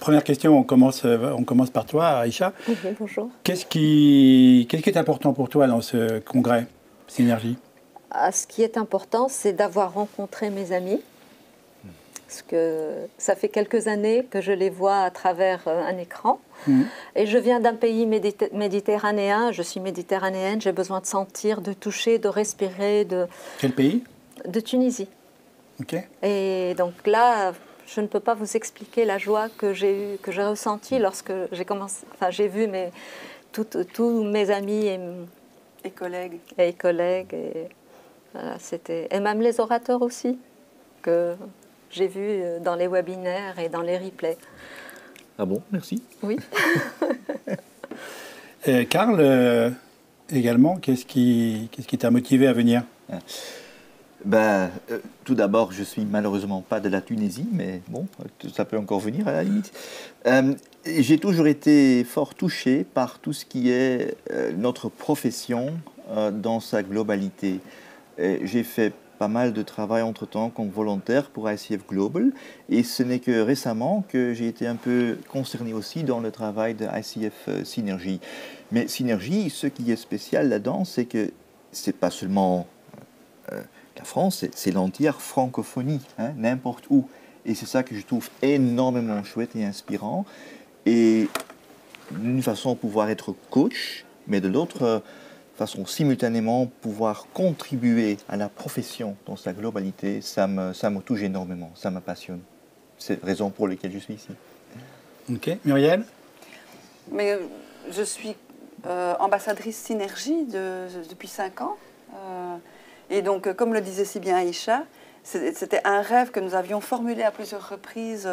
Première question, on commence par toi, Aïcha. Oui, bonjour. Qu'est-ce qui est important pour toi dans ce congrès Synergie? Ce qui est important, c'est d'avoir rencontré mes amis. Parce que ça fait quelques années que je les vois à travers un écran. Et je viens d'un pays méditerranéen, je suis méditerranéenne, j'ai besoin de sentir, de toucher, de respirer. Quel pays? De Tunisie. Ok. Et donc là, je ne peux pas vous expliquer la joie que j'ai ressentie lorsque j'ai vu tous mes amis et collègues. Et voilà, et même les orateurs aussi, que j'ai vus dans les webinaires et dans les replays. Ah bon, merci. Oui. Karl, également, qu'est-ce qui t'a motivé à venir? Tout d'abord, je suis malheureusement pas de la Tunisie, mais bon, ça peut encore venir à la limite. J'ai toujours été fort touché par tout ce qui est notre profession dans sa globalité. J'ai fait pas mal de travail entre-temps comme volontaire pour ICF Global, et ce n'est que récemment que j'ai été un peu concerné aussi dans le travail de ICF Synergie. Mais Synergie, ce qui est spécial là-dedans, c'est que c'est pas seulement la France, c'est l'entière francophonie, hein, n'importe où. Et c'est ça que je trouve énormément chouette et inspirant. Et d'une façon, pouvoir être coach, mais de l'autre façon, simultanément, pouvoir contribuer à la profession dans sa globalité, ça me touche énormément, ça me passionne. C'est la raison pour laquelle je suis ici. Ok. Muriel? Mais je suis ambassadrice Synergie depuis 5 ans. Et donc, comme le disait si bien Aïcha, c'était un rêve que nous avions formulé à plusieurs reprises,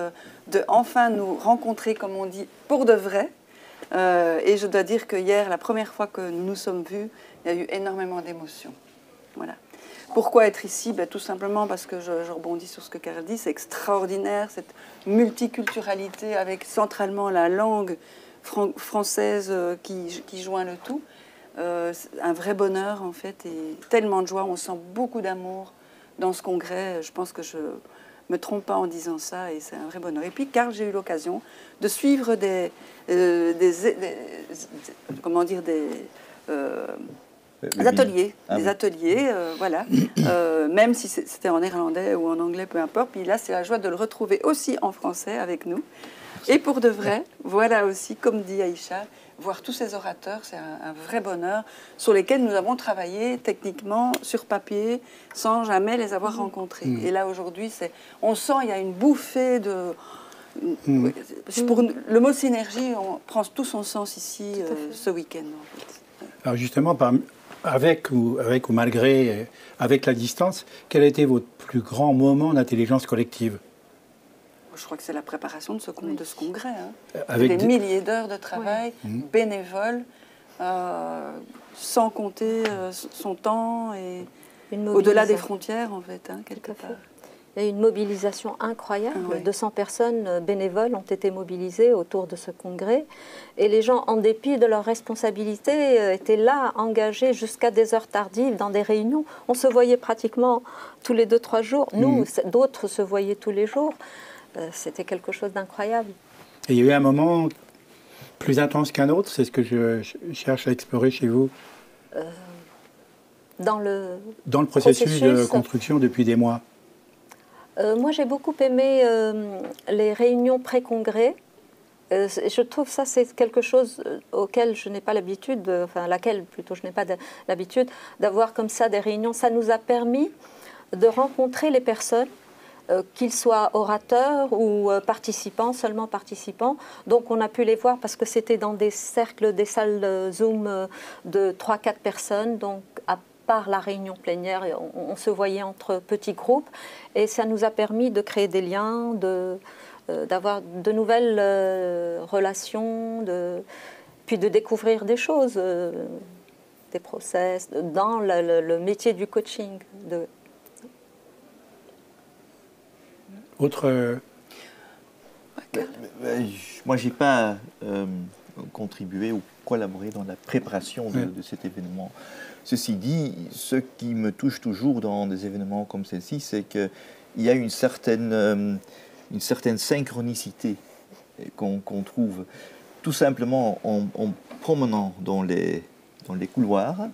de enfin nous rencontrer, comme on dit, pour de vrai. Et je dois dire que hier, la première fois que nous nous sommes vus, il y a eu énormément d'émotions. Voilà. Pourquoi être ici? Tout simplement parce que je rebondis sur ce que Karl dit, c'est extraordinaire, cette multiculturalité avec centralement la langue française qui joint le tout. Un vrai bonheur en fait, et tellement de joie, on sent beaucoup d'amour dans ce congrès. Je pense que je me trompe pas en disant ça, et c'est un vrai bonheur. Et puis car j'ai eu l'occasion de suivre des ateliers, voilà, même si c'était en néerlandais ou en anglais, peu importe. Puis là, c'est la joie de le retrouver aussi en français avec nous. Et pour de vrai, voilà aussi, comme dit Aïcha, voir tous ces orateurs, c'est un vrai bonheur, sur lesquels nous avons travaillé techniquement, sur papier, sans jamais les avoir rencontrés. Et là, aujourd'hui, on sent qu'il y a une bouffée de... Pour le mot synergie, on prend tout son sens ici, ce week-end. En fait. Alors justement, avec ou malgré, avec la distance, quel a été votre plus grand moment d'intelligence collective? Je crois que c'est la préparation de ce congrès. Hein. Avec des milliers d'heures de travail, bénévoles, sans compter son temps et au-delà des frontières, en fait, hein, quelque part. Il y a eu une mobilisation incroyable. 200 personnes bénévoles ont été mobilisées autour de ce congrès. Et les gens, en dépit de leurs responsabilités, étaient là, engagés jusqu'à des heures tardives dans des réunions. On se voyait pratiquement tous les 2-3 jours. Nous, d'autres se voyaient tous les jours. C'était quelque chose d'incroyable. Et il y a eu un moment plus intense qu'un autre? C'est ce que je cherche à explorer chez vous. Dans le processus de construction depuis des mois. Moi, j'ai beaucoup aimé les réunions pré-congrès. Je trouve ça, c'est quelque chose auquel je n'ai pas l'habitude, enfin laquelle plutôt je n'ai pas l'habitude d'avoir comme ça des réunions. Ça nous a permis de rencontrer les personnes, qu'ils soient orateurs ou participants, seulement participants. Donc on a pu les voir parce que c'était dans des cercles, des salles Zoom de 3-4 personnes, donc à part la réunion plénière, on se voyait entre petits groupes, et ça nous a permis de créer des liens, d'avoir de nouvelles relations, puis de découvrir des choses, des process, dans le métier du coaching. Autre... Moi, je n'ai pas contribué ou collaboré dans la préparation de cet événement. Ceci dit, ce qui me touche toujours dans des événements comme celle-ci, c'est qu'il y a une certaine une certaine synchronicité qu'on trouve tout simplement en promenant dans les couloirs.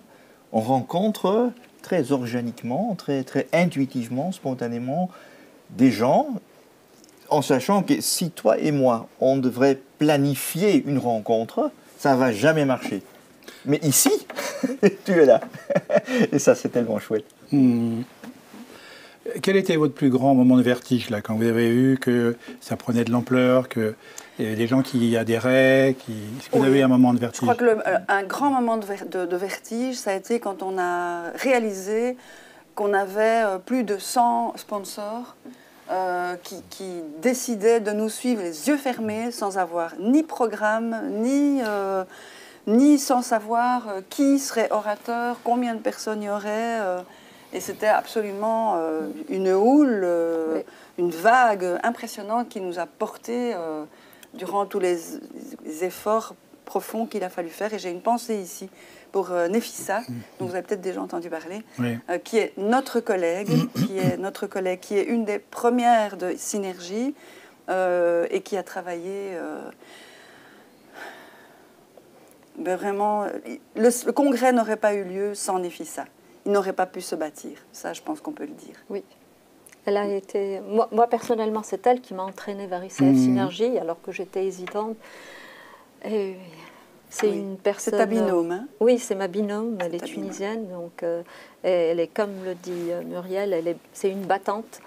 On rencontre très organiquement, très intuitivement, spontanément, des gens, en sachant que si toi et moi, on devrait planifier une rencontre, ça ne va jamais marcher. Mais ici, tu es là. Et ça, c'est tellement chouette. Quel était votre plus grand moment de vertige, là, quand vous avez vu que ça prenait de l'ampleur, qu'il y avait des gens qui adhéraient, Est-ce que vous avez eu un moment de vertige? Je crois que un grand moment de vertige, ça a été quand on a réalisé qu'on avait plus de 100 sponsors qui décidaient de nous suivre les yeux fermés, sans avoir ni programme, ni sans savoir qui serait orateur, combien de personnes il y aurait. Et c'était absolument une houle, Oui. une vague impressionnante qui nous a portés durant tous les efforts profonds qu'il a fallu faire. Et j'ai une pensée ici pour Nefissa, dont vous avez peut-être déjà entendu parler, Oui. qui est notre collègue, qui est une des premières de Synergie et qui a travaillé... vraiment, le congrès n'aurait pas eu lieu sans Nefissa. Il n'aurait pas pu se bâtir. Ça, je pense qu'on peut le dire. Oui. Elle a été... Moi personnellement, c'est elle qui m'a entraînée vers ICF Synergie, alors que j'étais hésitante. Et c'est une personne... C'est ta binôme, hein? Oui, c'est ma binôme. Elle est ta tunisienne. Donc, elle est, comme le dit Muriel, c'est une battante.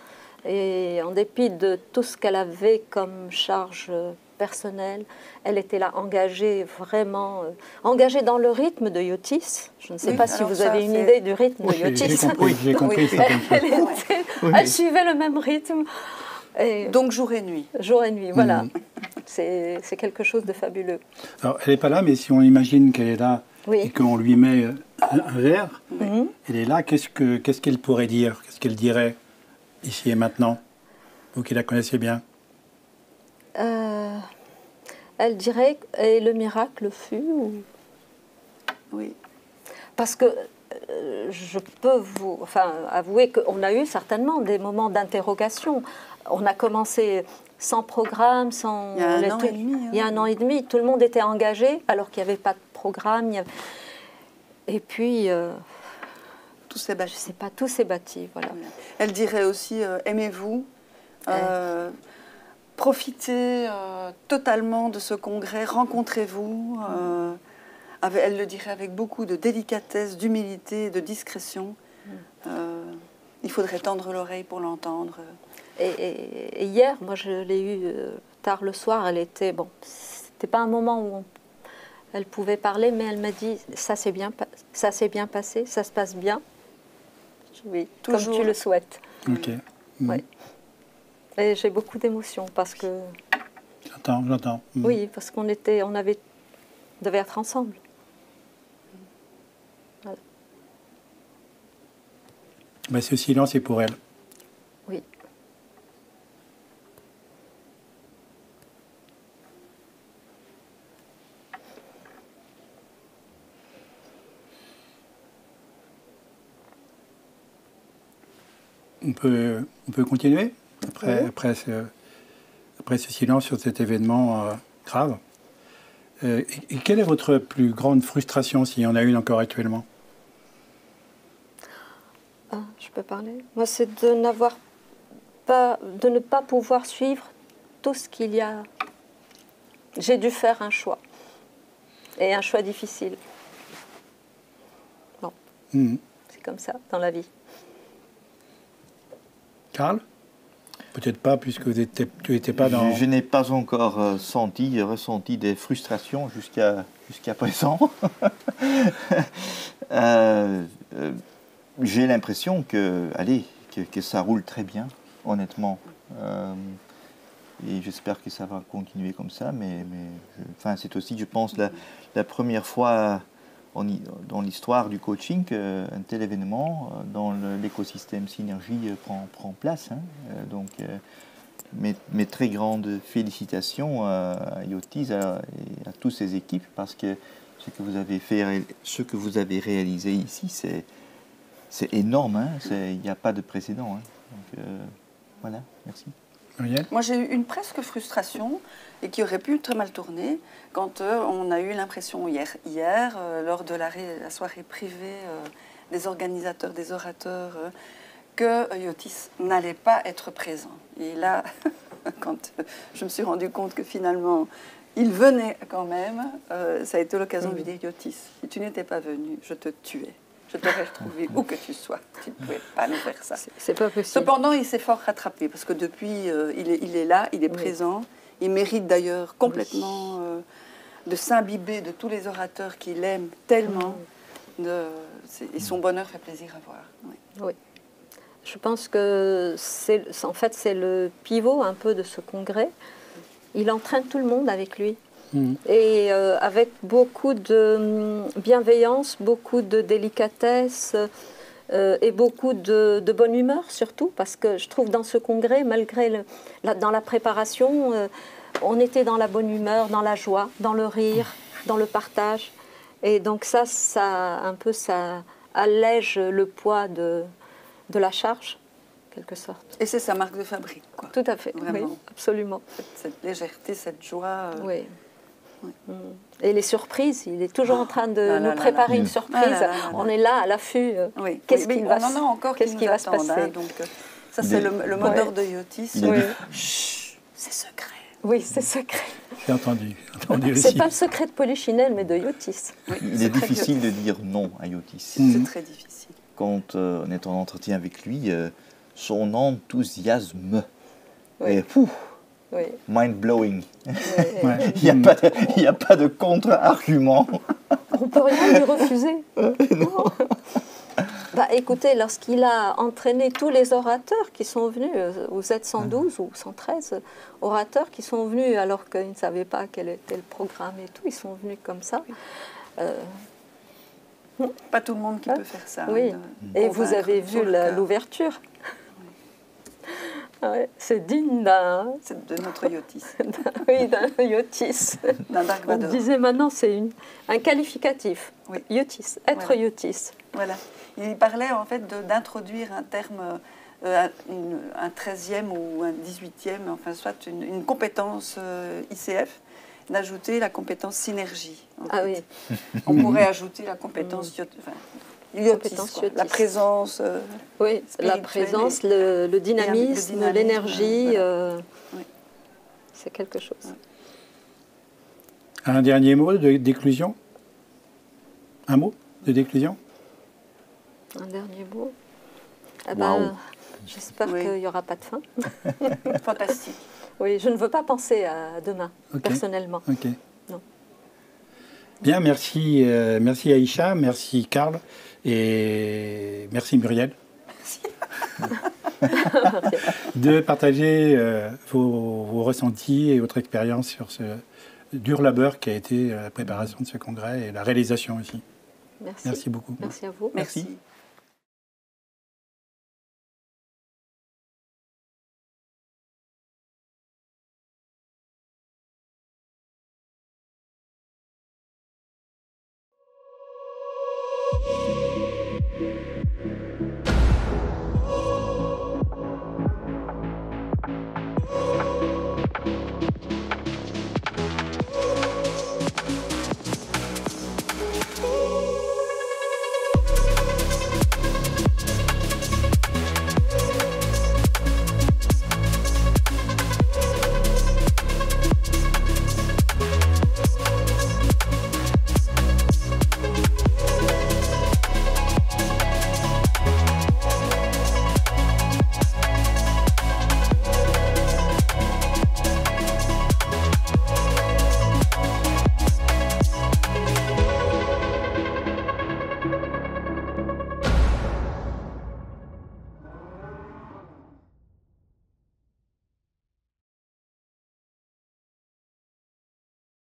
Et en dépit de tout ce qu'elle avait comme charge personnelle, elle était là engagée, vraiment engagée dans le rythme de Yotis. Je ne sais pas si vous avez une idée du rythme de Yotis. J'ai compris. Elle suivait le même rythme. Et donc jour et nuit. Jour et nuit, voilà. C'est quelque chose de fabuleux. Alors, elle n'est pas là, mais si on imagine qu'elle est là et qu'on lui met un verre, elle est là, qu'est-ce qu'elle pourrait dire? Qu'est-ce qu'elle dirait ici et maintenant? Vous qui la connaissez bien. Elle dirait « Et le miracle fut » Oui. Parce que je peux vous avouer qu'on a eu certainement des moments d'interrogation. On a commencé sans programme, sans... Il y a un an et demi. Il y a un an et demi, tout le monde était engagé alors qu'il n'y avait pas de programme. Et puis... tout s'est bâti. Je ne sais pas, tout s'est bâti, voilà. Elle dirait aussi aimez-vous, profitez totalement de ce congrès, rencontrez-vous. Elle le dirait avec beaucoup de délicatesse, d'humilité, de discrétion. Il faudrait tendre l'oreille pour l'entendre. Et hier, moi je l'ai eu tard le soir, elle était, bon, c'était pas un moment où elle pouvait parler, mais elle m'a dit ça s'est bien passé, ça se passe bien. Oui, toujours comme tu le souhaites. Ok. Ouais. Et j'ai beaucoup d'émotions parce que... J'entends. Oui, parce qu'on devait être ensemble. Voilà. Ben, ce silence est pour elle. Oui. On peut continuer après ce silence sur cet événement grave. Et quelle est votre plus grande frustration, s'il y en a une encore actuellement? Je peux parler. Moi, c'est de ne pas pouvoir suivre tout ce qu'il y a. J'ai dû faire un choix. Et un choix difficile. Bon. C'est comme ça, dans la vie. Karl? Peut-être pas, puisque tu n'étais pas dans... Je n'ai pas encore ressenti des frustrations jusqu'à présent. J'ai l'impression que ça roule très bien, honnêtement. Et j'espère que ça va continuer comme ça. Mais c'est aussi, je pense, la première fois dans l'histoire du coaching qu'un tel événement dans l'écosystème Synergie prend place. Donc, mes très grandes félicitations à Yotis et à toutes ses équipes, parce que ce que vous avez réalisé ici, c'est énorme. Il n'y a pas de précédent. Donc, voilà, merci. Muriel? Moi, j'ai eu une presque frustration et qui aurait pu très mal tourner quand on a eu l'impression hier lors de la soirée privée des organisateurs, des orateurs, que Yotis n'allait pas être présent. Et là, quand je me suis rendu compte que finalement, il venait quand même, ça a été l'occasion de lui dire, Yotis, si tu n'étais pas venu, je te tuais. Je t'aurais retrouvé où que tu sois. Tu ne pouvais pas nous faire ça. C'est pas possible. Cependant, il s'est fort rattrapé parce que depuis, il est là, il est présent. Il mérite d'ailleurs complètement de s'imbiber de tous les orateurs qu'il aime tellement. Et son bonheur fait plaisir à voir. Oui. Je pense que en fait, c'est le pivot un peu de ce congrès. Il entraîne tout le monde avec lui. Et avec beaucoup de bienveillance, beaucoup de délicatesse et beaucoup de bonne humeur surtout, parce que je trouve dans ce congrès, malgré dans la préparation, on était dans la bonne humeur, dans la joie, dans le rire, dans le partage. Et donc ça allège le poids de la charge, en quelque sorte. Et c'est sa marque de fabrique, quoi. Tout à fait, vraiment. Oui, absolument. Cette légèreté, cette joie. Oui. Et les surprises, il est toujours en train de nous préparer une surprise. On est là à l'affût. Oui. Qu'est-ce qui va, on en a encore qu'est-ce qui va se passer donc, ça, c'est le mot d'ordre de Yotis. Chut, c'est secret. Oui, c'est secret. J'ai entendu aussi. C'est pas le secret de Polichinelle, mais de Yotis. Il est difficile de dire non à Yotis. C'est très difficile. Quand on est en entretien avec lui, son enthousiasme est fou. Oui. Mind-blowing. Oui. Il n'y a pas de contre-argument. On ne peut rien lui refuser. Non. Bah, écoutez, lorsqu'il a entraîné tous les orateurs qui sont venus, vous êtes 112 ou 113 orateurs qui sont venus alors qu'ils ne savaient pas quel était le programme et tout, ils sont venus comme ça. Pas tout le monde qui peut faire ça. Oui, et vous avez vu l'ouverture. Ouais, c'est digne de notre Yotis. Oui, d'un Yotis. D'un Dark On Vador. disait maintenant, c'est un qualificatif. Oui. Yotis, être Voilà. Yotis. Voilà. Il parlait en fait d'introduire un terme, un 13e ou un 18e, enfin soit une compétence ICF, d'ajouter la compétence synergie. Ah fait. oui. On pourrait ajouter la compétence Yotis, Yotis. la présence. Oui, la présence, le dynamisme, l'énergie, oui. c'est quelque chose. Un dernier mot de déclusion? Un mot de déclusion? Un dernier mot. Wow. J'espère qu'il n'y aura pas de fin. Fantastique. Oui, je ne veux pas penser à demain, personnellement. Ok. Non. Bien, merci, merci Aïcha, merci Karl et merci Muriel. De partager vos ressentis et votre expérience sur ce dur labeur qui a été la préparation de ce congrès et la réalisation aussi. Merci. Merci beaucoup. Merci à vous. Merci.